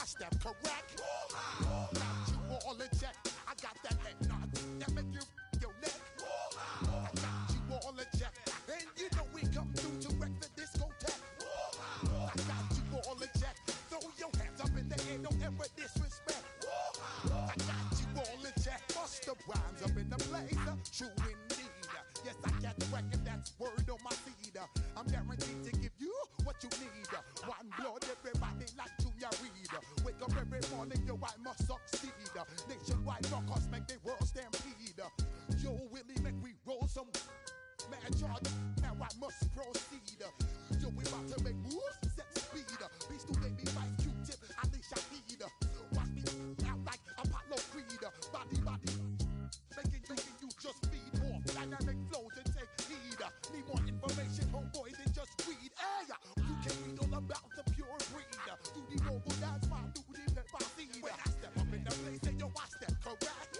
step correct. Got you all in check. I got that head nod that make you your neck. I got you all in check. And you know we come through to wreck the discotheque. I got you all in check. Throw your hands up in the air, don't ever disrespect. I got you all in check. Bust the rhymes up in the blazer. True indeed. Yes, I got the record, that's word on my feed. I'm guaranteed to give you what you need. One blood, everybody like Junior Reed. Wake up every morning, yo, I must succeed. Nationwide rockers make the world stampede. Yo, Willie, make we roll some mad charge. Now I must proceed. Yo, we about to make moves, set speed. Beast to baby, fight Q-tip, Ali Shaheed. Watch me out like Apollo Creed. Body, making you just feed off dynamic flows and take heed. Need more information, homeboy, than just weed. Hey, you can read all about the pure breed. Do the noble dance, my duty, let my seed. When I step up in the place, and yo, I step correct.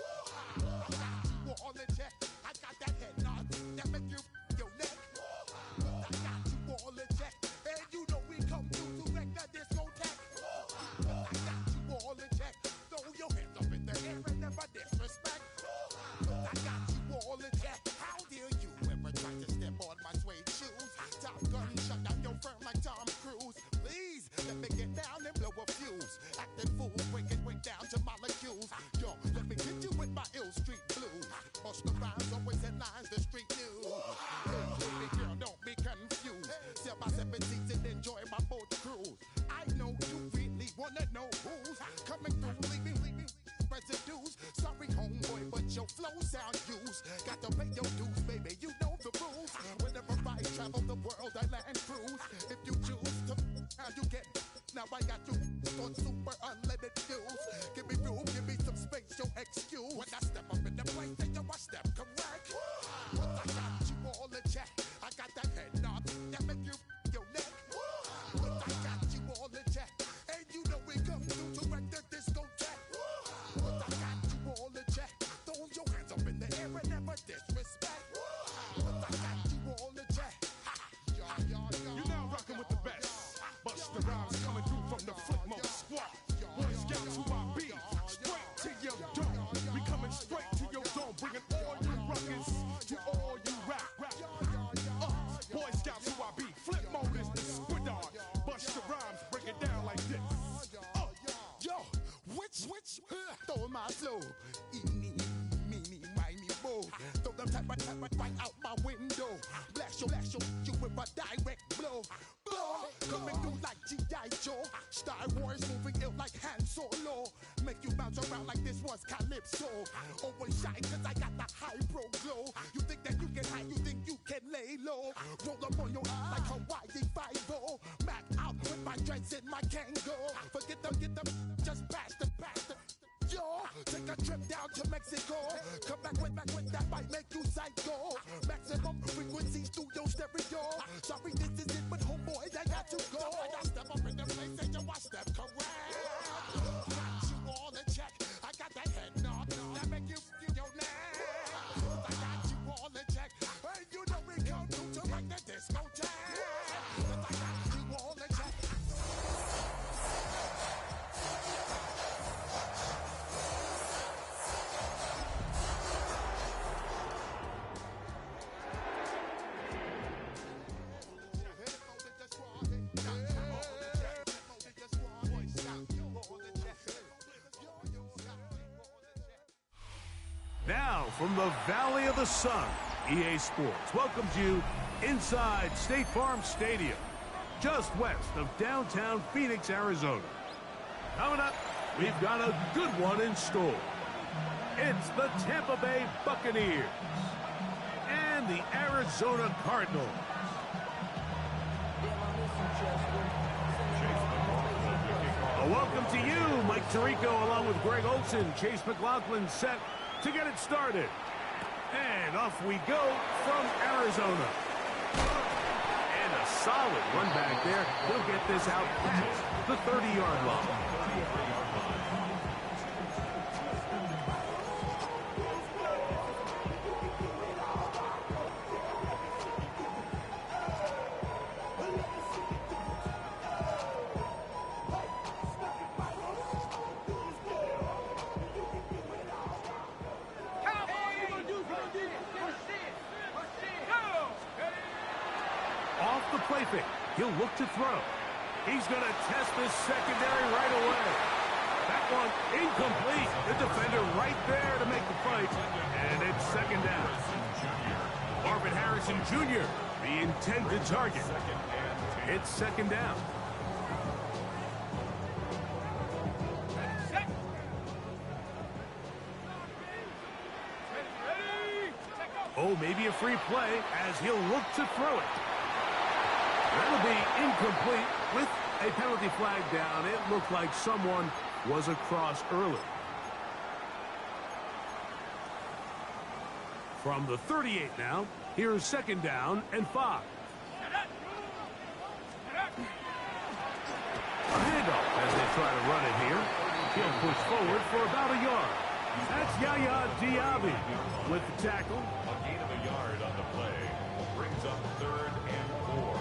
I got you all in check. I got that head nod that make you your neck. I got you all in check. And you know we come through to wreck that discotheque. I got you all in check. Throw your hands up in the air and never disrespect. I got you all in check. How dare you ever try to step on my suede shoes? Top Gun shut down your firm like Tom Cruise. Please let me get down and blow a fuse. Acting fool, break down to molecules. Yo, let me hit you with my ill street blues. Bust the rhymes, always headlines, the street news. Hey, baby girl, don't be confused. Sell my 17s and enjoy my boat cruise. I know you really wanna know who's coming through, leaving residues. Sorry, homeboy, but your flow sound used. Got to pay your dues, baby, you know the rules. Whenever I travel the world, I land cruise. If you choose to, how you get. Now I got you on super unlimited fuels. Give me room, give me some space, your excuse. When I step up in the place, then yo, I step correct. But I got you all in check. I got that head nod that make you your neck. But I got you all in check. And you know we come through to wreck the discotheque. But I got you all in check. Throw your hands up in the air and never disrespect. But I got you all in check. You're now rocking with the best. Bust the rhymes coming through from the footmost squad. Boy Scouts who I be. Straight to your dome. We coming straight to your dome. Bringing all you rockers to all you rap. Boy Scouts who I be. Flip mode is the squid on. Bust the rhymes, break it down like this. Yo, which stole my flow? Eeny, meeny, miny, mo. Throw them type right out my window. Blast you with a direct blow. Coming through like G.I. Joe. Star Wars moving ill like Han Solo. Make you bounce around like this was Calypso. Always shine cause I got the high pro glow. You think that you can hide, you think you can lay low. Roll up on your eye like Hawaii 5-0. Mac out with my dreads in my Kango. Forget them, just pass the. Yo, take a trip down to Mexico. Come back with that might make you psycho. Maximum frequency studio stereo. Sorry, this is it, but homeboy, I got to go. I step up in the place and yo, I step correct. Got you all in check. I got that head nod that make you feel your neck. I got you all in check. Hey, you know we come through to wreck the discotheque. I got you all in check. Now, from the Valley of the Sun, EA Sports welcomes you inside State Farm Stadium, just west of downtown Phoenix, Arizona. Coming up, we've got a good one in store. It's the Tampa Bay Buccaneers and the Arizona Cardinals. A welcome to you, Mike Tirico, along with Greg Olson. Chase McLaughlin set to get it started. And off we go from Arizona. And a solid run back there. He'll get this out past the 30-yard line. fake. He'll look to throw. He's going to test this secondary right away. That one incomplete. The defender right there to make the fight. And it's second down. Marvin Harrison Jr., the intended target. It's second down. Oh, maybe a free play as he'll look to throw it. That'll be incomplete with a penalty flag down. It looked like someone was across early. From the 38 now, here's second down and 5. A handoff as they try to run it here. He'll push forward for about a yard. That's Yaya Diaby with the tackle. A gain of a yard on the play. Brings up 3rd and 4.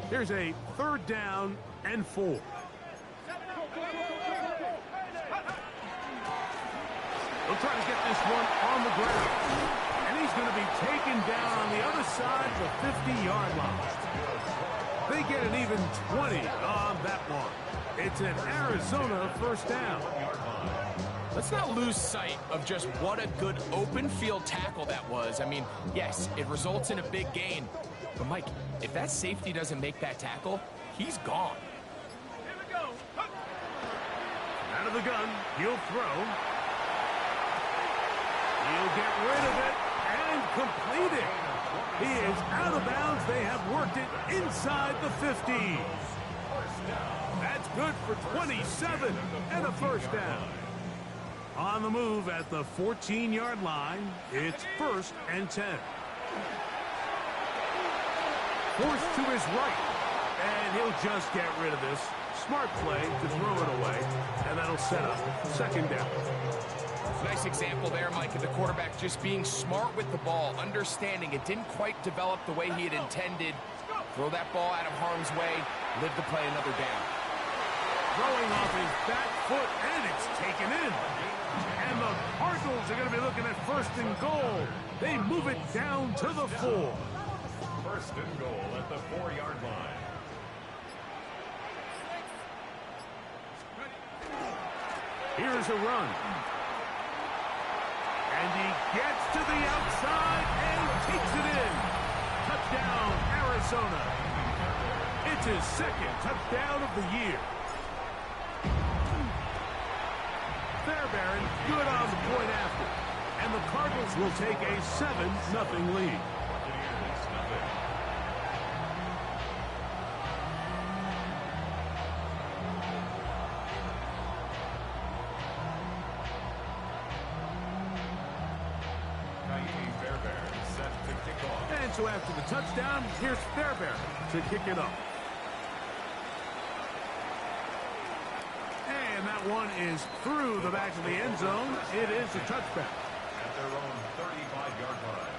Here's a 3rd down and 4. They'll try to get this one on the ground. And he's going to be taken down on the other side of the 50-yard line. They get an even 20 on that one. It's an Arizona first down. Let's not lose sight of just what a good open field tackle that was. I mean, yes, it results in a big gain. But, Mike, if that safety doesn't make that tackle, he's gone. Here we go. Out of the gun, he'll throw. He'll get rid of it and complete it. He is out of bounds. They have worked it inside the 50. That's good for 27 and a first down. On the move at the 14-yard line, it's 1st and 10. Forced to his right, and he'll just get rid of this. Smart play to throw it away, and that'll set up second down. Nice example there, Mike, of the quarterback just being smart with the ball, understanding it didn't quite develop the way he had intended. Throw that ball out of harm's way, live to play another down. Throwing off his back foot, and it's taken in. And the Cardinals are going to be looking at 1st and goal. They move it down to the 4. 1st and goal at the 4-yard line. Here's a run. And he gets to the outside and takes it in. Touchdown, Arizona. It's his 2nd touchdown of the year. Fairbairn good on the point after. And the Cardinals will take a 7-0 lead. And so after the touchdown, here's Fairbairn to kick it up. And that one is through the back of the end zone. It is a touchback. At their own 35-yard line.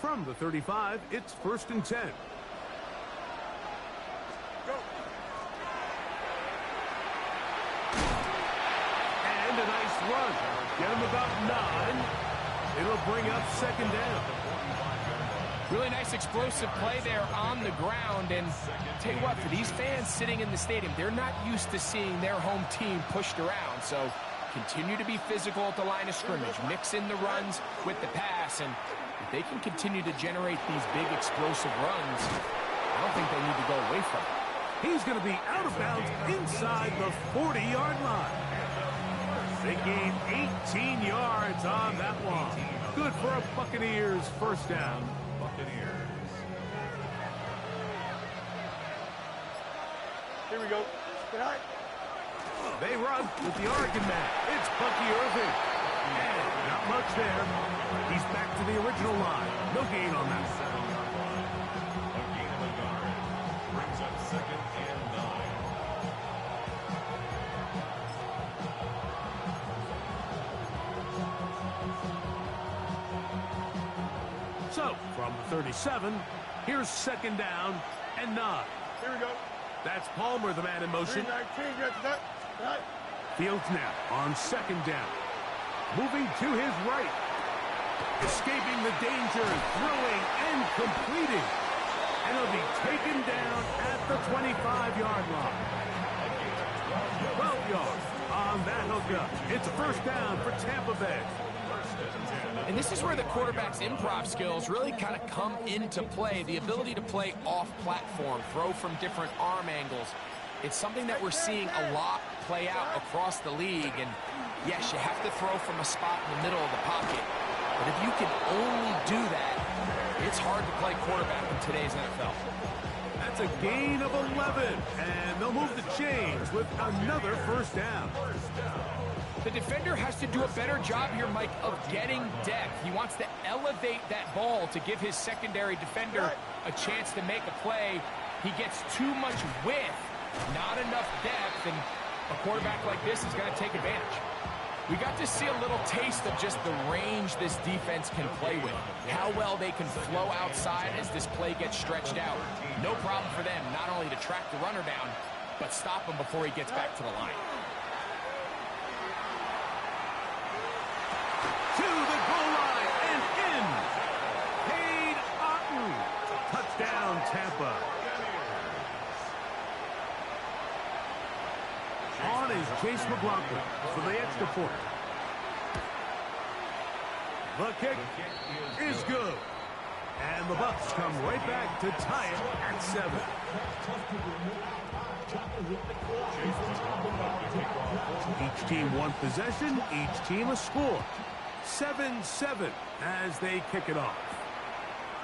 From the 35, it's 1st and 10. And a nice run. Get him about 9. It'll bring up second down. Really nice explosive play there on the ground. And tell you what, for these fans sitting in the stadium, they're not used to seeing their home team pushed around. So continue to be physical at the line of scrimmage. Mix in the runs with the pass. And if they can continue to generate these big explosive runs, I don't think they need to go away from it. He's going to be out of bounds inside the 40-yard line. They gain 18 yards on that one. Good for a Buccaneers first down. Buccaneers. Here we go. They run with the Oregon man. It's Bucky Irving. And not much there. He's back to the original line. No gain on that. A gain of a yard. Brings up 2nd and 9. 37. Here's second down and 9. Here we go. That's Palmer, the man in motion. 319, that. Fields now on second down. Moving to his right. Escaping the danger, throwing and completing. And he'll be taken down at the 25-yard line. 12 yards on that hookup. It's first down for Tampa Bay. And this is where the quarterback's improv skills really kind of come into play. The ability to play off-platform, throw from different arm angles. It's something that we're seeing a lot play out across the league. And yes, you have to throw from a spot in the middle of the pocket. But if you can only do that, it's hard to play quarterback in today's NFL. That's a gain of 11. And they'll move the chains with another first down. The defender has to do a better job here, Mike, of getting depth. He wants to elevate that ball to give his secondary defender a chance to make a play. He gets too much width, not enough depth, and a quarterback like this is going to take advantage. We got to see a little taste of just the range this defense can play with, how well they can flow outside as this play gets stretched out. No problem for them not only to track the runner down, but stop him before he gets back to the line. To the goal line and in. Cade Otton. Touchdown, Tampa. On is Chase McLaughlin for the extra point. The kick is good. And the Bucs come right back to tie it at 7. Each team one possession, each team a score. 7-7 as they kick it off.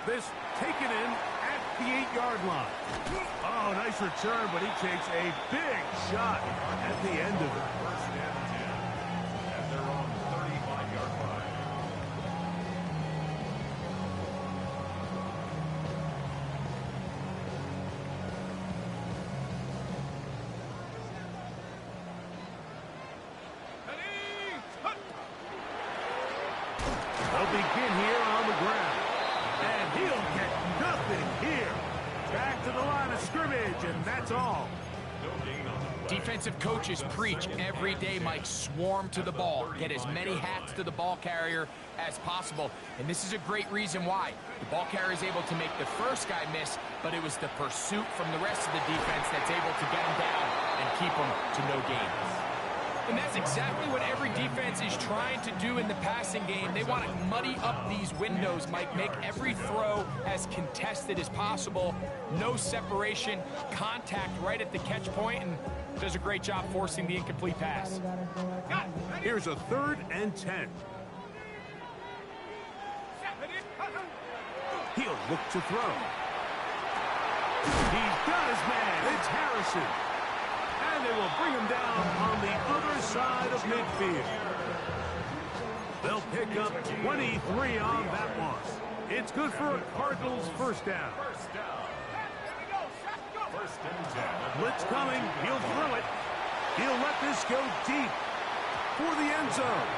This taken in at the 8-yard line. Oh, nice return, but he takes a big shot at the end of it. First and 10 at their own 35-yard line. They'll begin here on the ground. And he'll get nothing here. Back to the line of scrimmage, and that's all. Defensive coaches preach every day, Mike, swarm to the ball. Get as many hats to the ball carrier as possible. And this is a great reason why. The ball carrier is able to make the first guy miss, but it was the pursuit from the rest of the defense that's able to get him down and keep him to no gain. And that's exactly what every defense is trying to do in the passing game. They want to muddy up these windows, Mike, make every throw as contested as possible. No separation, contact right at the catch point, and does a great job forcing the incomplete pass. Here's a 3rd and 10. He'll look to throw. He's got his man. It's Harrison. And they will bring him down on the other side of midfield. They'll pick up 23 on that one. It's good for a Cardinals first down. First and 10. Blitz coming. He'll throw it. He'll let this go deep for the end zone.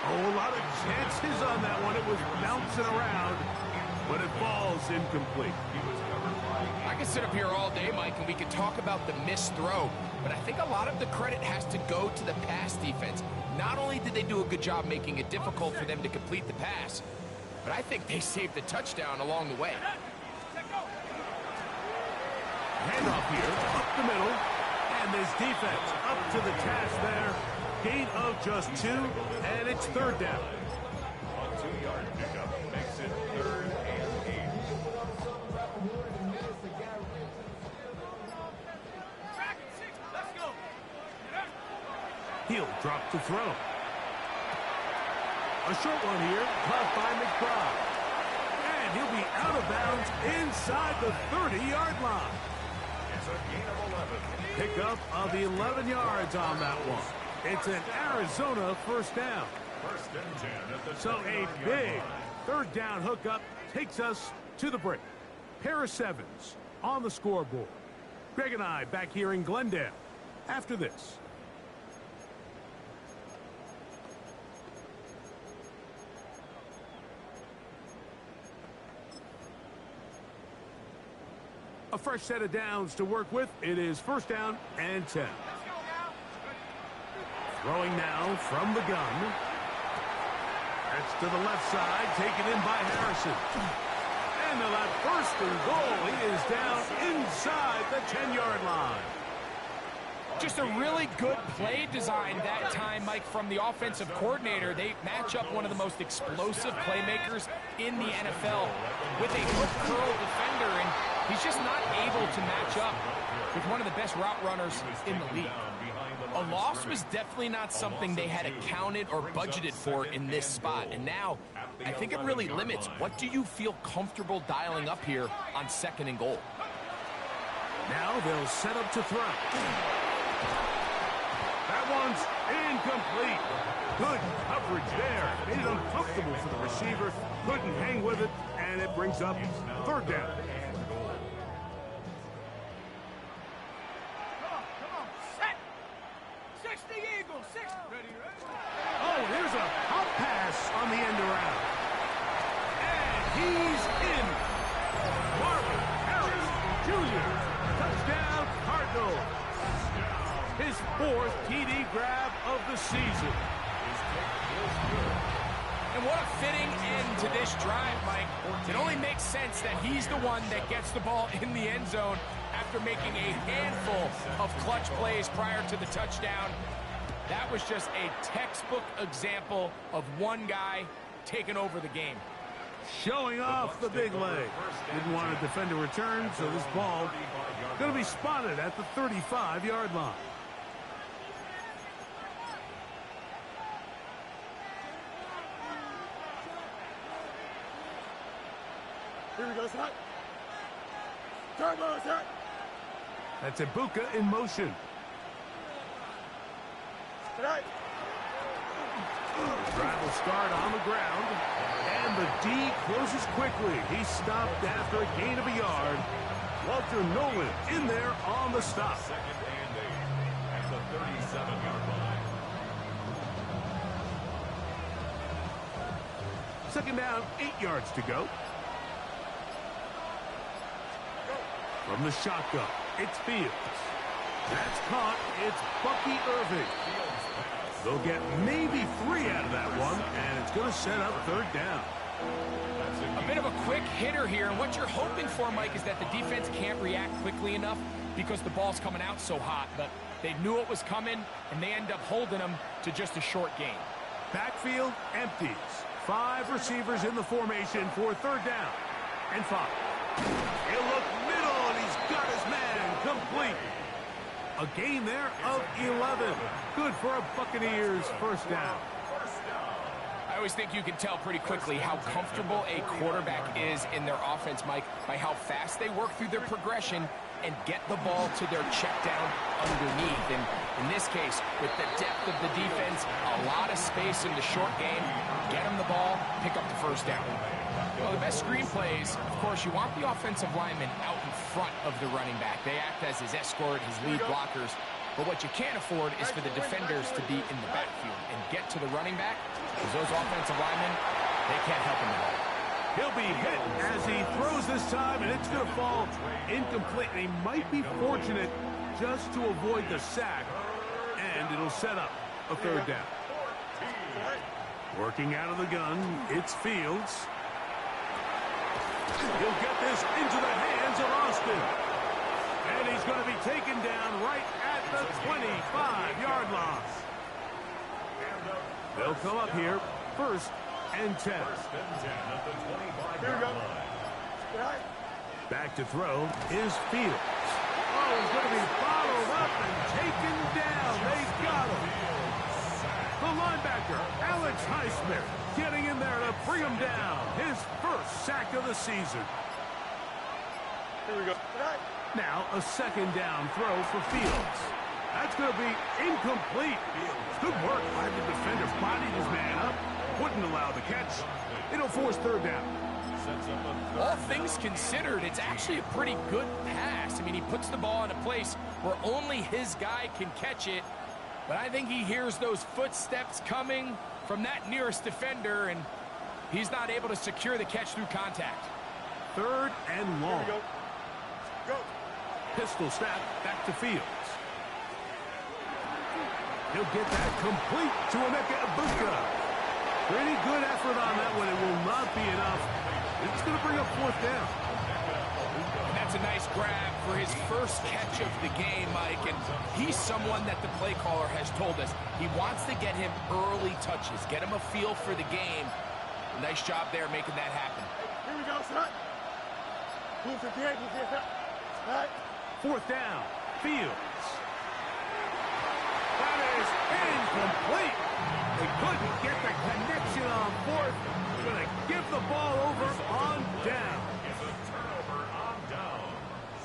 Oh, a lot of chances on that one. It was bouncing around, but it falls incomplete. I can sit up here all day, Mike, and we could talk about the missed throw, but I think a lot of the credit has to go to the pass defense. Not only did they do a good job making it difficult for them to complete the pass, but I think they saved the touchdown along the way. Handoff here, up the middle, and this defense up to the task there. Gain of just 2, and it's 3rd down. A 2-yard pickup makes it 3rd and 8. He'll drop to throw. A short one here, caught by McBride. And he'll be out of bounds inside the 30-yard line. It's a gain of 11. Pickup of 11 yards on that one. It's an Arizona first down. First and 10 at the So a 29-yard big line. 3rd down hookup takes us to the break. Pair of 7s on the scoreboard. Greg and I back here in Glendale after this. A fresh set of downs to work with. It is first down and 10. Throwing now from the gun. That's to the left side, taken in by Harrison. And on that first and goal, he is down inside the 10-yard line. Just a really good play design that time, Mike, from the offensive coordinator. They match up one of the most explosive playmakers in the NFL with a hook curl defender, and he's just not able to match up with one of the best route runners in the league. A loss was definitely not something they had accounted or budgeted for in this spot, and now I think it really limits what do you feel comfortable dialing up here on second and goal. Now they'll set up to throw. That one's incomplete. Good coverage there. Made it uncomfortable for the receiver. Couldn't hang with it, and it brings up third down. Oh, here's a hop pass on the end around. And he's in. Marvin Harris Jr. Touchdown, Cardinals. His fourth TD grab of the season. And what a fitting end to this drive, Mike. It only makes sense that he's the one that gets the ball in the end zone after making a handful of clutch plays prior to the touchdown. That was just a textbook example of one guy taking over the game. Showing off the big leg. Didn't want to defend a return, so this ball going to be spotted at the 35-yard line. Here we go, set. Turbo, set. That's Ibuka in motion. Tonight. Drive will start on the ground, and the D closes quickly. He stopped after a gain of a yard. Walter Nolan in there on the stop. Second and 8 at the 37-yard line. Second down, 8 yards to go. From the shotgun, it's Fields. That's caught. It's Bucky Irving. They'll get maybe 3 out of that one, and it's going to set up third down. A bit of a quick hitter here, and what you're hoping for, Mike, is that the defense can't react quickly enough because the ball's coming out so hot, but they knew it was coming, and they end up holding them to just a short gain. Backfield empties. 5 receivers in the formation for third down and 5. He'll look middle, and he's got his man complete. A gain there of 11. Good for a Buccaneers first down. I always think you can tell pretty quickly how comfortable a quarterback is in their offense, Mike, by how fast they work through their progression and get the ball to their check down underneath. And in this case, with the depth of the defense, a lot of space in the short game, get them the ball, pick up the first down. Well, the best screen plays, of course, you want the offensive lineman out in front of the running back. They act as his escort, his lead blockers. But what you can't afford is for the defenders to be in the backfield and get to the running back, because those offensive linemen, they can't help him at all. He'll be hit as he throws this time, and it's going to fall incomplete. And he might be fortunate just to avoid the sack, and it'll set up a third down. Working out of the gun, it's Fields. He'll get this into the hands of Austin. And he's going to be taken down right at the 25-yard line. They'll come up here first and 10. Here we go. Back to throw is Fields. Oh, he's going to be followed up and taken down. They got him. The linebacker, Alex Highsmith, getting in there to bring him down. His first sack of the season. Here we go. Now a second down throw for Fields. That's going to be incomplete. Good work by the defender. Bodied his man up. Wouldn't allow the catch. It'll force third down. All things considered, it's actually a pretty good pass. I mean, he puts the ball in a place where only his guy can catch it. But I think he hears those footsteps coming from that nearest defender, and he's not able to secure the catch through contact. Third and long. Pistol snap back to Fields. He'll get that complete to Emeka Egbuka. Pretty good effort on that one. It will not be enough. It's going to bring up 4th down. And that's a nice grab for his first catch of the game, Mike. And he's someone that the play caller has told us he wants to get him early touches, get him a feel for the game. Nice job there making that happen. Here we go, son. Move again, right. 4th down. Fields. That is incomplete. They couldn't get the connection on 4th. They're going to give the ball over on down. It's a turnover on downs.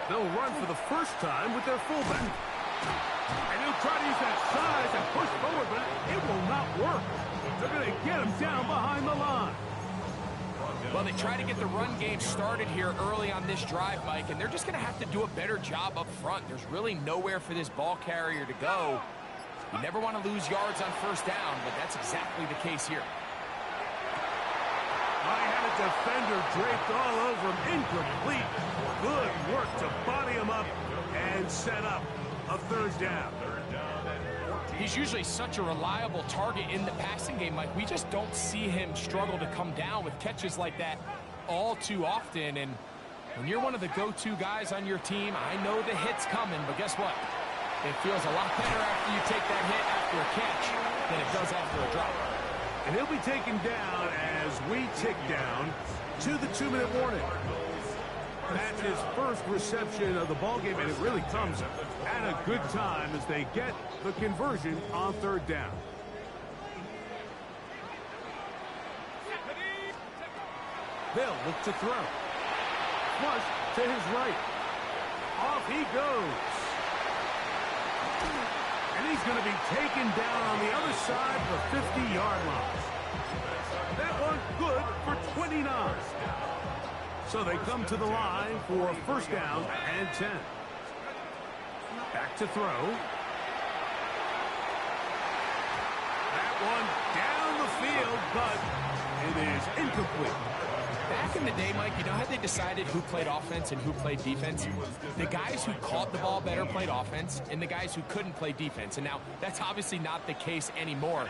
They'll run for the first time with their fullback. And he'll try to use that size and push forward, but it will not work. They're going to get him down behind the line. Well, they try to get the run game started here early on this drive, Mike, and they're just going to have to do a better job up front. There's really nowhere for this ball carrier to go. You never want to lose yards on 1st down, but that's exactly the case here. I had a defender draped all over him. Incomplete. Good work to body him up and set up a 3rd down. He's usually such a reliable target in the passing game, Mike. We just don't see him struggle to come down with catches like that all too often. And when you're one of the go-to guys on your team, I know the hit's coming, but guess what? It feels a lot better after you take that hit after a catch than it does after a drop. And he'll be taken down as we tick down to the 2-minute warning. That's his first reception of the ballgame, and it really comes at a good time as they get the conversion on 3rd down. They'll look to throw. Flush to his right. Off he goes. And he's going to be taken down on the other side of the 50-yard line. That one good for 29. So they come to the line for 1st down and 10. Back to throw. That one down the field, but it is incomplete. Back in the day, Mike, you know how they decided who played offense and who played defense? The guys who caught the ball better played offense, and the guys who couldn't play defense. And now, that's obviously not the case anymore.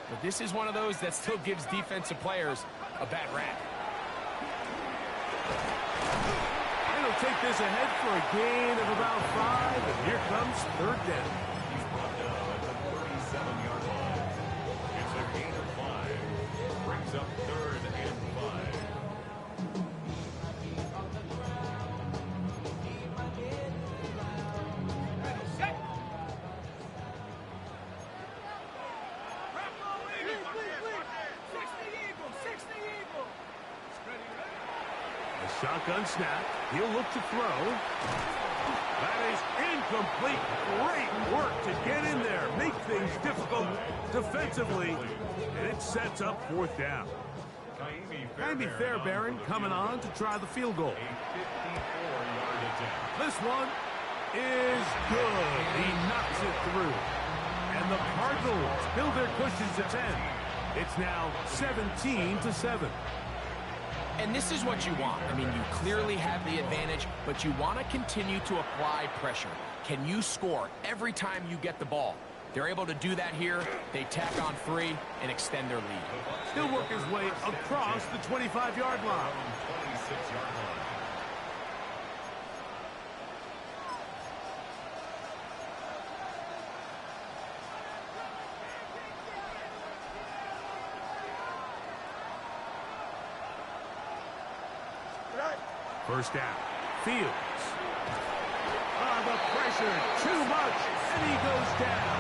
But this is one of those that still gives defensive players a bad rap. And he'll take this ahead for a gain of about 5, and here comes 3rd down. He's brought down at the 37-yard line. It's a gain of 5. Brings up 3rd and 5. Shotgun snap. He'll look to throw. That is incomplete. Great work to get in there. Make things difficult defensively. And it sets up 4th down. Jaime Fairbairn coming on to try the field goal. This one is good. He knocks it through. And the Cardinals build their cushions to 10. It's now 17-7. And this is what you want. I mean, you clearly have the advantage, but you want to continue to apply pressure. Can you score every time you get the ball? They're able to do that here. They tack on 3 and extend their lead. He'll work his way across the 25-yard line. 26-yard line. First down. Fields. The pressure, too much, and he goes down.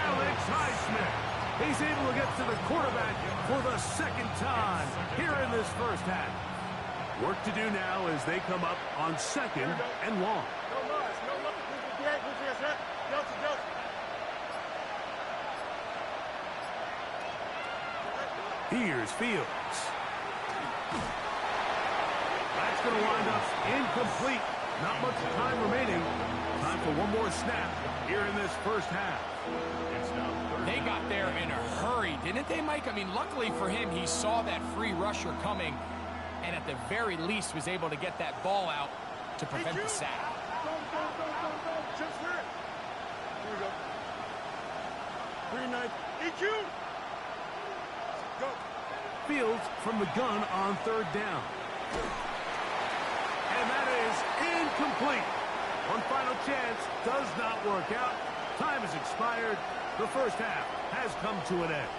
Alex Highsmith. He's able to get to the quarterback for the 2nd time here in this first half. Work to do now as they come up on 2nd and long. Here's Fields. That's going to wind up incomplete. Not much time remaining. Time for one more snap here in this first half. They got there in a hurry, didn't they, Mike? I mean, luckily for him, he saw that free rusher coming, and at the very least was able to get that ball out to prevent the sack. Go. Just hit. Here we go. 3-9. EQ. Go. Fields from the gun on third down. And that is incomplete. One final chance does not work out. Time has expired. The first half has come to an end.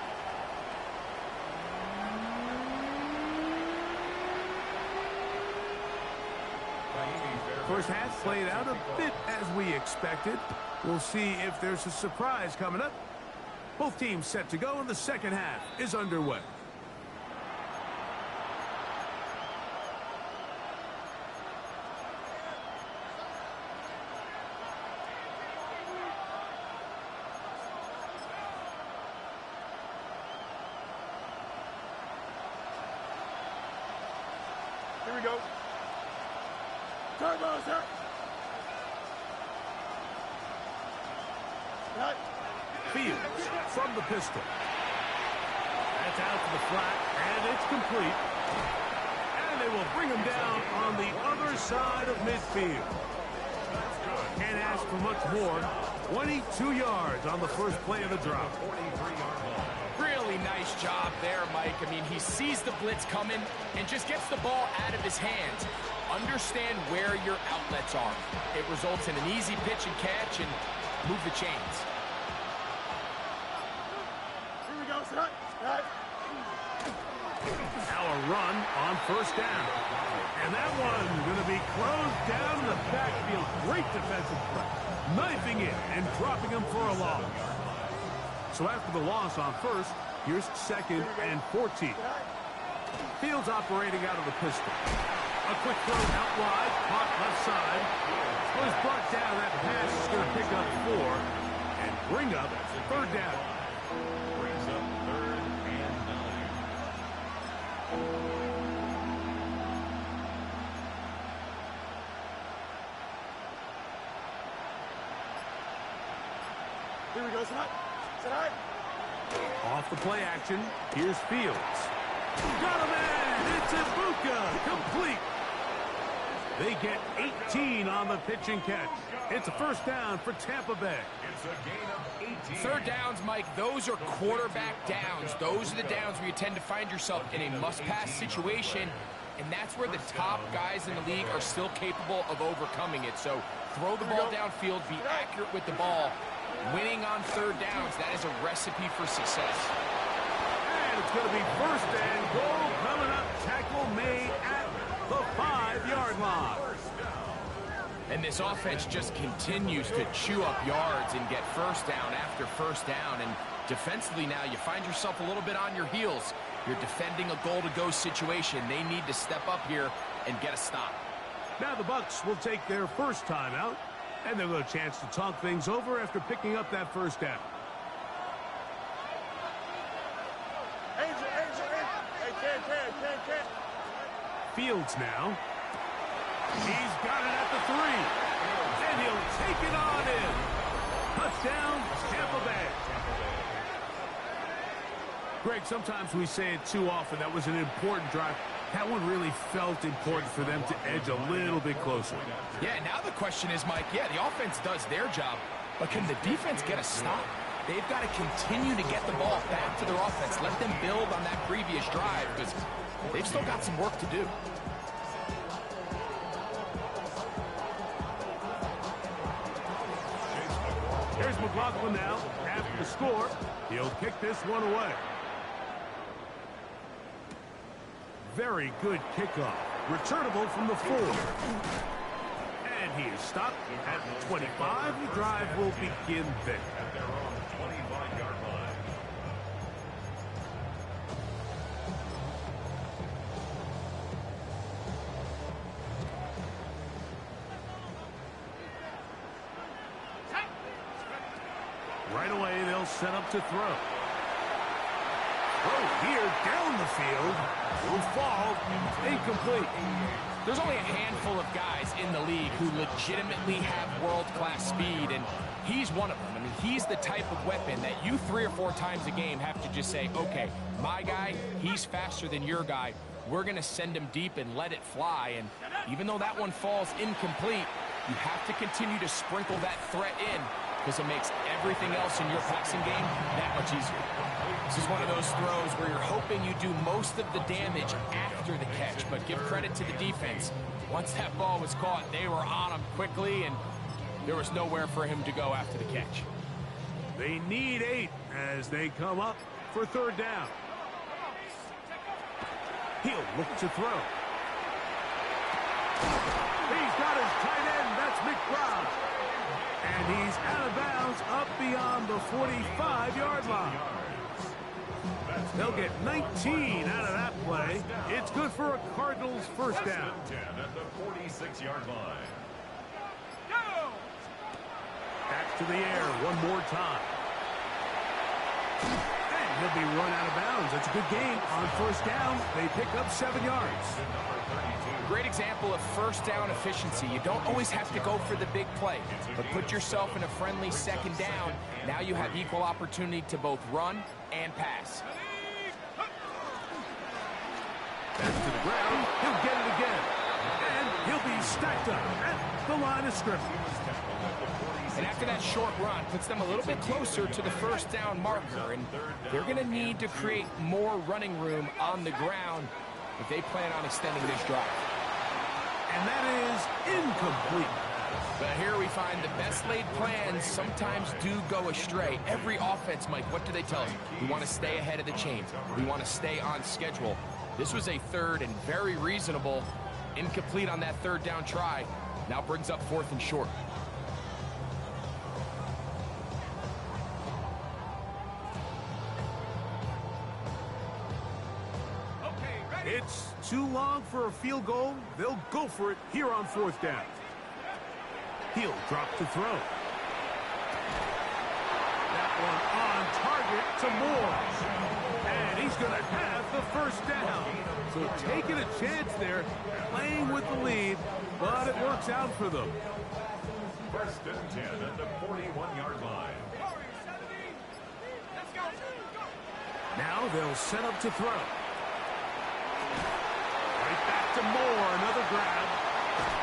First half played out a bit as we expected. We'll see if there's a surprise coming up. Both teams set to go, and the second half is underway. Here we go. Turbo, sir. Right. Fields from the pistol. That's out to the flat, and it's complete. And they will bring him down on the other side of midfield. Can't ask for much more. 22 yards on the first play of the drop. Really nice job there, Mike. I mean, he sees the blitz coming and just gets the ball out of his hands. Understand where your outlets are. It results in an easy pitch and catch and move the chains. Here we go, sir. Right. Now a run on first down. And that one going to be closed down in the backfield. Great defensive play. Knifing it and dropping him for a loss. So after the loss on first, here's second and 14. Fields operating out of the pistol. A quick throw out wide, caught left side. Was brought down. That pass is going to pick up 4 and bring up third down. Brings up 3rd and 9. Here we go, sir. Sir. Off the play action, here's Fields. Got him in! It's Ibuka! Complete! They get 18 on the pitch and catch. It's a first down for Tampa Bay. It's a gain of 18. Third downs, Mike, those are quarterback downs. Those are the downs where you tend to find yourself in a must-pass situation, and that's where the top guys in the league are still capable of overcoming it. So throw the ball downfield, be accurate with the ball. Winning on third downs, that is a recipe for success. And it's going to be first and goal coming up. Tackle made at the 5-yard line. And this offense just continues to chew up yards and get first down after first down. And defensively now, you find yourself a little bit on your heels. You're defending a goal-to-go situation. They need to step up here and get a stop. Now the Bucs will take their first timeout, and they'll have a chance to talk things over after picking up that first down. Angel. Hey, can. Fields now. He's got it at the 3. And he'll take it on in. Touchdown, Tampa Bay. Greg, sometimes we say it too often. That was an important drive. That one really felt important for them to edge a little bit closer. Yeah, now the question is, Mike, yeah, the offense does their job, but can the defense get a stop? They've got to continue to get the ball back to their offense. Let them build on that previous drive because they've still got some work to do. Here's McLaughlin now. After the score, he'll kick this one away. Very good kickoff. Returnable from the 4. And he is stopped at the 25. The drive will begin there. At their own 25-yard line. Right away, they'll set up to throw. Throw here down the field. Will fall. Incomplete. There's only a handful of guys in the league who legitimately have world-class speed, and he's one of them. I mean, he's the type of weapon that you 3 or 4 times a game have to just say, okay, my guy, he's faster than your guy. We're going to send him deep and let it fly. And even though that one falls incomplete, you have to continue to sprinkle that threat in because it makes everything else in your passing game that much easier. This is one of those throws where you're hoping you do most of the damage after the catch, but give credit to the defense. Once that ball was caught, they were on him quickly, and there was nowhere for him to go after the catch. They need 8 as they come up for 3rd down. He'll look to throw. He's got his tight end. That's McBride. And he's out of bounds up beyond the 45-yard line. They'll get 19 out of that play. It's good for a Cardinals 1st down. 10 at the 46-yard line. Back to the air one more time. And he'll be run out of bounds. That's a good gain on 1st down. They pick up 7 yards. Great example of 1st down efficiency. You don't always have to go for the big play, but put yourself in a friendly 2nd down. Now you have equal opportunity to both run and pass. Back to the ground. He'll get it again. And he'll be stacked up at the line of scrimmage. And after that short run, puts them a little bit closer to the 1st down marker. And they're going to need to create more running room on the ground if they plan on extending this drive. And that is incomplete. But here we find the best laid plans sometimes do go astray. Every offense, Mike, what do they tell us? We want to stay ahead of the chain. We want to stay on schedule. This was a 3rd and very reasonable. Incomplete on that 3rd down try. Now brings up 4th and short. It's too long for a field goal. They'll go for it here on 4th down. He'll drop to throw. That one on target to Moore. And he's going to have the 1st down. So taking a chance there, playing with the lead, but it works out for them. 1st and 10 at the 41-yard line. Now they'll set up to throw. To Moore, another grab,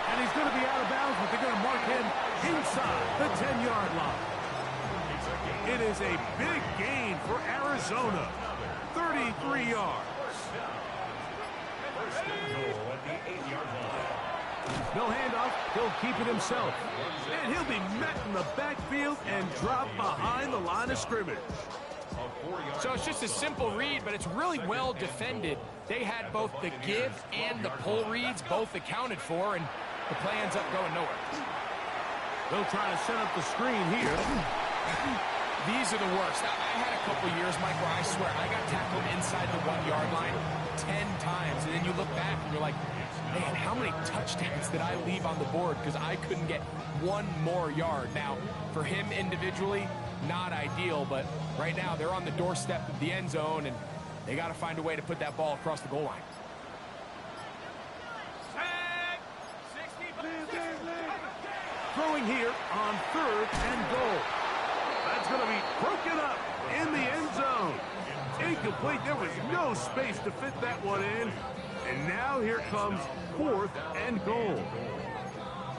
and he's going to be out of bounds, but they're going to mark him inside the 10-yard line. It is a big gain for Arizona, 33 yards. 1st and goal at the 8-yard line. No handoff, he'll keep it himself, and he'll be met in the backfield and dropped behind the line of scrimmage. So it's just a simple read, but it's really well defended. They had both the give and the pull reads both accounted for, and the play ends up going nowhere. They'll try to set up the screen here. These are the worst. I had a couple years, Mike, where I swear I got tackled inside the 1-yard line 10 times, and then you look back and you're like, man, how many touchdowns did I leave on the board because I couldn't get one more yard? Now, for him individually, not ideal, but right now they're on the doorstep of the end zone, and they got to find a way to put that ball across the goal line. Throwing here on 3rd and goal. That's going to be broken up in the end zone. Incomplete. There was no space to fit that one in. And now here comes 4th and goal.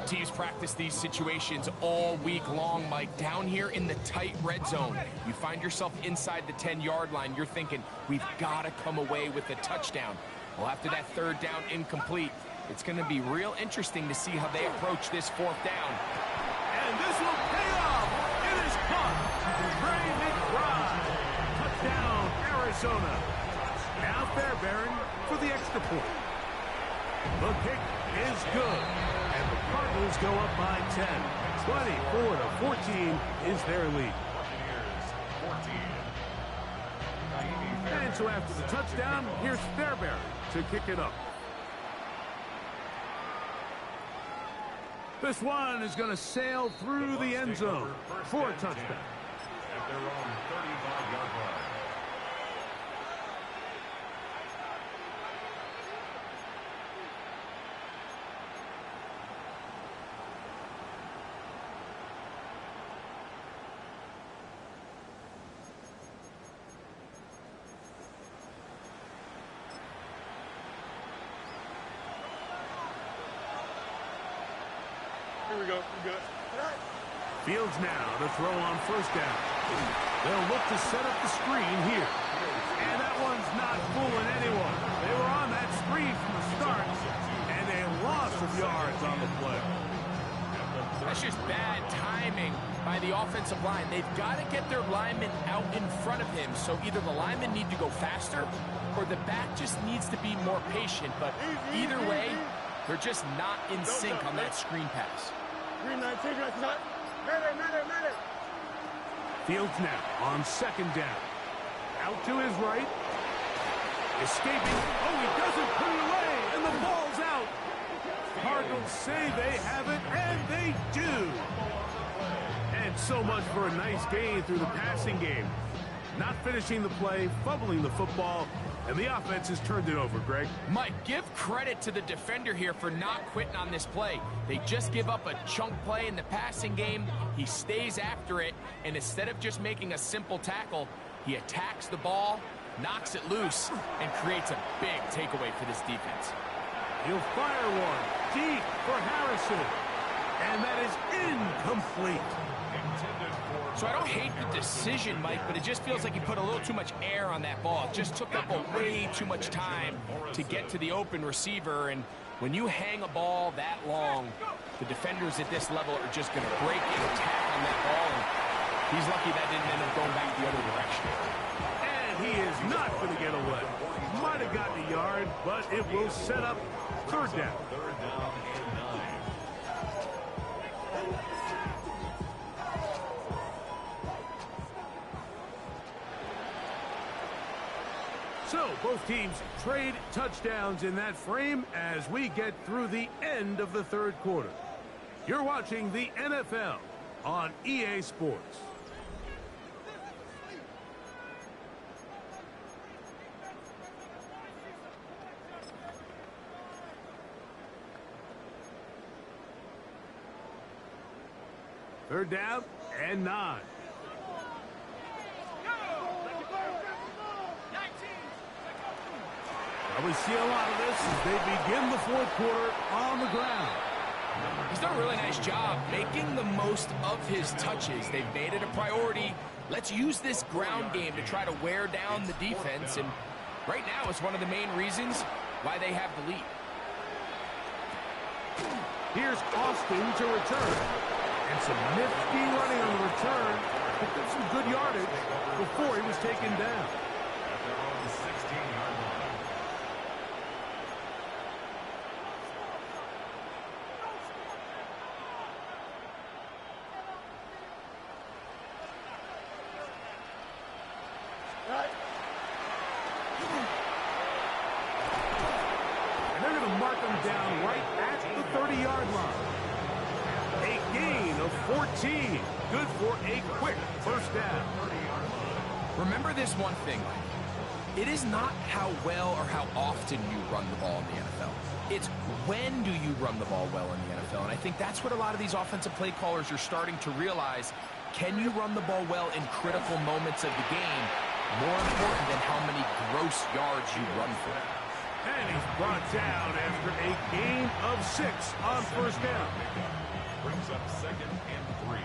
Teams practice these situations all week long, Mike. Down here in the tight red zone, you find yourself inside the 10-yard line. You're thinking, we've got to come away with a touchdown. Well, after that 3rd down incomplete, it's going to be real interesting to see how they approach this 4th down. And this will pay off. It is caught. Ray McBride. Touchdown, Arizona. Now Fairbairn for the extra point. The kick is good. And the Cardinals go up by 10. 24-14 is their lead. And so after the touchdown, here's Fairbairn to kick it up. This one is going to sail through the end zone for a touchdown. At their own 35-yard line. Here we go. We good. Fields now to throw on first down. They'll look to set up the screen here. And that one's not fooling anyone. They were on that screen from the start, and a loss of yards on the play. That's just bad timing by the offensive line. They've got to get their linemen out in front of him, so either the linemen need to go faster or the back just needs to be more patient. But either way, they're just not in sync on that screen pass. Fields now on second down. Out to his right. Escaping. Oh, he doesn't put it away, and the ball's out. Cardinals say they have it, and they do. And so much for a nice gain through the passing game. Not finishing the play, fumbling the football, and the offense has turned it over, Greg. Mike, give credit to the defender here for not quitting on this play. They just give up a chunk play in the passing game. He stays after it, and instead of just making a simple tackle, he attacks the ball, knocks it loose, and creates a big takeaway for this defense. He'll fire one deep for Harrison, and that is incomplete. So I don't hate the decision, Mike, but it just feels like he put a little too much air on that ball. It just took up way too much time to get to the open receiver, and when you hang a ball that long, the defenders at this level are just going to break and attack on that ball, and he's lucky that didn't end up going back the other direction. And he is not going to get away. Might have gotten a yard, but it will set up third down. Third down and 9. So both teams trade touchdowns in that frame as we get through the end of the third quarter. You're watching the NFL on EA Sports. Third down and 9. We see a lot of this as they begin the fourth quarter on the ground. He's done a really nice job making the most of his touches. They've made it a priority. Let's use this ground game to try to wear down the defense, and right now it's one of the main reasons why they have the lead. Here's Austin to return, and some nifty running on the return. Picked up some good yardage before he was taken down. They're on the 16-yard line. And they're going to mark him down right at the 30-yard line. A gain of 14. Good for a quick first down. Remember this one thing. It is not how well or how often you run the ball in the NFL. It's when do you run the ball well in the NFL. And I think that's what a lot of these offensive play callers are starting to realize. Can you run the ball well in critical moments of the game? More important than how many gross yards you run for. And he's brought down after a gain of 6 on first down. Brings up 2nd and 3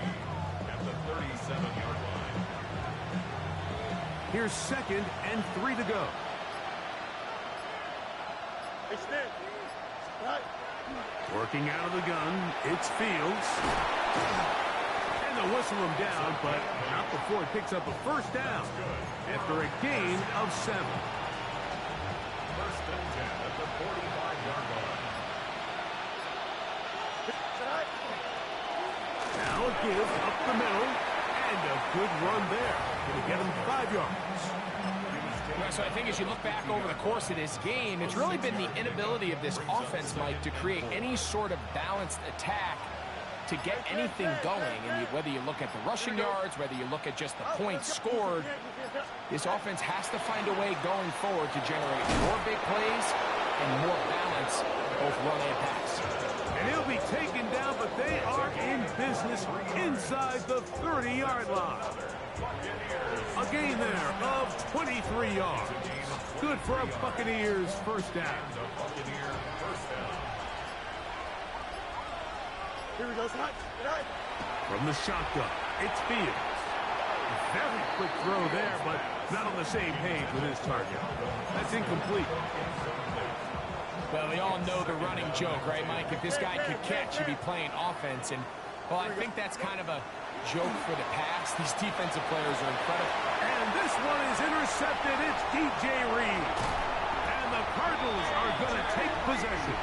at the 37-yard line. Here's 2nd and 3 to go. Working out of the gun, it's Fields. And they'll whistle him down, but not before he picks up a first down after a gain of 7. First and 10 at the 45-yard line. Now a give up the middle, and a good run there. Going to get him 5 yards. Yeah, so I think as you look back over the course of this game, it's really been the inability of this offense, Mike, to create any sort of balanced attack to get anything going. And whether you look at the rushing yards, whether you look at just the points scored, this offense has to find a way going forward to generate more big plays and more balance, both run and pass. And he'll be taken down, but they are in business inside the 30-yard line. A gain there of 23 yards. Good for a Buccaneers first down. Here we go, Scott. From the shotgun, it's Fields. Very quick throw there, but not on the same page with his target. That's incomplete. Well, we all know the running joke, right, Mike? If this guy could catch, he'd be playing offense. And, well, I think that's kind of a joke for the pass. These defensive players are incredible. And this one is intercepted. It's DJ Reed. And the Cardinals are going to take possession.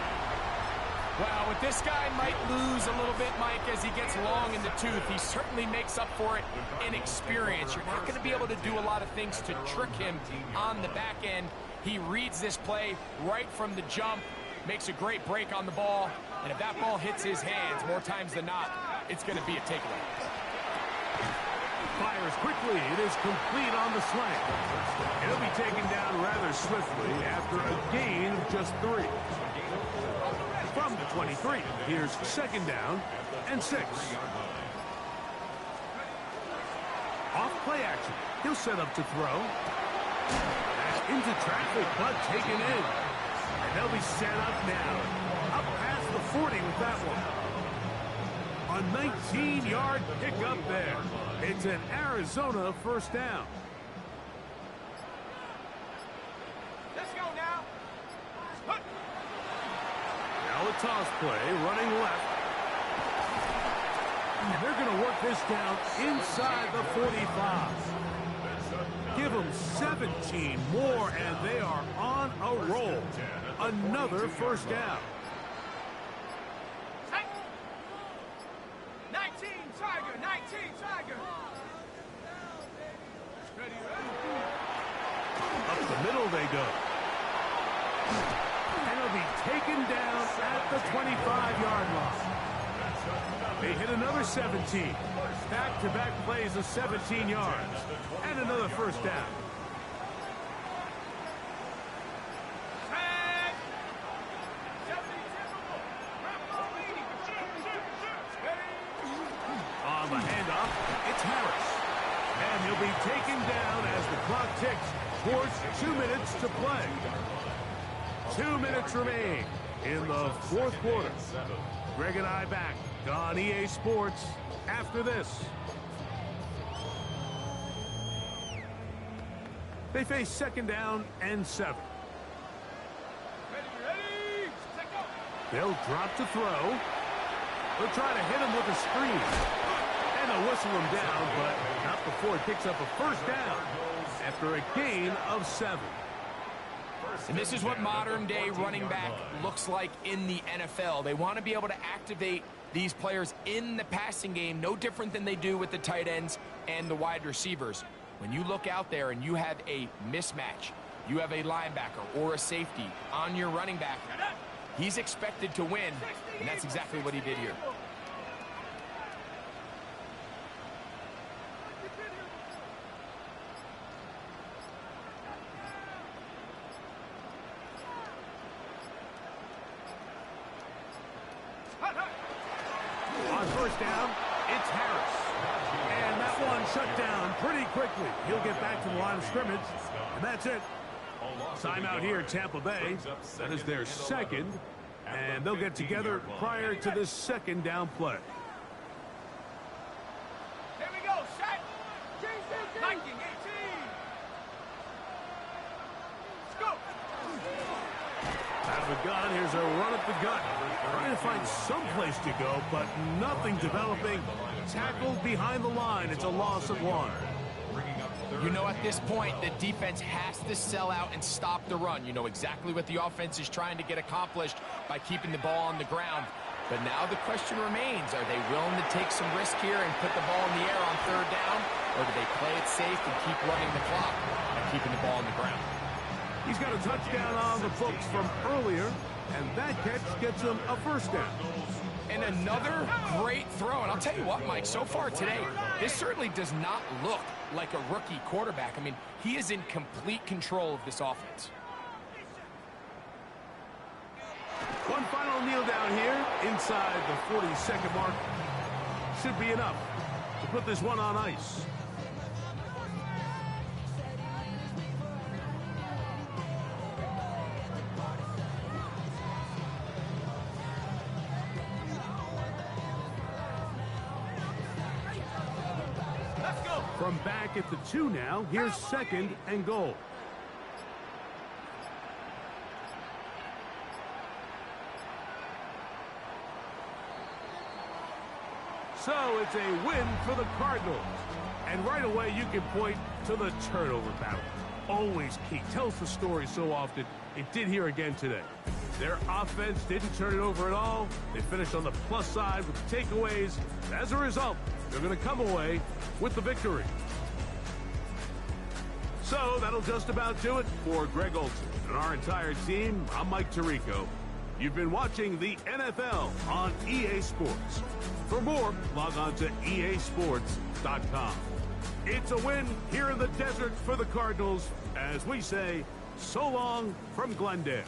Well, with this guy might lose a little bit, Mike, as he gets long in the tooth. He certainly makes up for it in experience. You're not going to be able to do a lot of things to trick him on the back end. He reads this play right from the jump, makes a great break on the ball, and if that ball hits his hands more times than not, it's going to be a takeaway. Fires quickly. It is complete on the slant. It'll be taken down rather swiftly after a gain of just 3. From the 23, here's second down and 6. Off play action. He'll set up to throw. That's into traffic, but taken in. And they'll be set up now. Up past the 40 with that one. A 19-yard pickup there. It's an Arizona first down. Let's go now. Now a toss play, running left. And they're going to work this down inside the 45. Give them 17 more, and they are on a roll. Another first down. 19, Tiger, 19, Tiger. Up the middle they go. And it'll be taken down at the 25-yard line. They hit another 17. Back-to-back plays of 17 yards. And another first down. On the handoff, it's Harris. And he'll be taken down as the clock ticks towards 2 minutes to play. 2 minutes remain in the fourth quarter. Greg and I back on EA Sports after this. They face second down and 7. They'll drop to throw. They'll try to hit him with a screen. And they'll whistle him down, but not before he picks up a first down after a gain of 7. And this is what modern-day running back looks like in the NFL. They want to be able to activate these players in the passing game, no different than they do with the tight ends and the wide receivers. When you look out there and you have a mismatch, you have a linebacker or a safety on your running back, he's expected to win, and that's exactly what he did here. On first down, it's Harris. And that one shut down pretty quickly. He'll get back to the line of scrimmage, and that's it. Timeout here, Tampa Bay. That is their second, and they'll get together prior to this second down play. Here we go, set. 19, 18. Let's go. Out of the gun, here's a run at the gut. Trying to find some place to go, but nothing developing. Tackled behind the line. It's a loss of 1. You know, at this point, the defense has to sell out and stop the run. You know exactly what the offense is trying to get accomplished by keeping the ball on the ground. But now the question remains, are they willing to take some risk here and put the ball in the air on third down? Or do they play it safe and keep running the clock and keeping the ball on the ground? He's got a touchdown on the books from earlier, and that catch gets him a first down. And another great throw. And I'll tell you what, Mike, so far today, this certainly does not look like a rookie quarterback. I mean, he is in complete control of this offense. One final kneel down here inside the 40-second mark. Should be enough to put this one on ice. From back at the 2 now, here's 2nd and goal. So it's a win for the Cardinals. And right away you can point to the turnover battle. Always key. Tells the story so often. It did here again today. Their offense didn't turn it over at all. They finished on the plus side with takeaways. As a result, they're going to come away with the victory. So that'll just about do it for Greg Olson and our entire team. I'm Mike Tirico. You've been watching the NFL on EA Sports. For more, log on to easports.com. It's a win here in the desert for the Cardinals as we say so long from Glendale.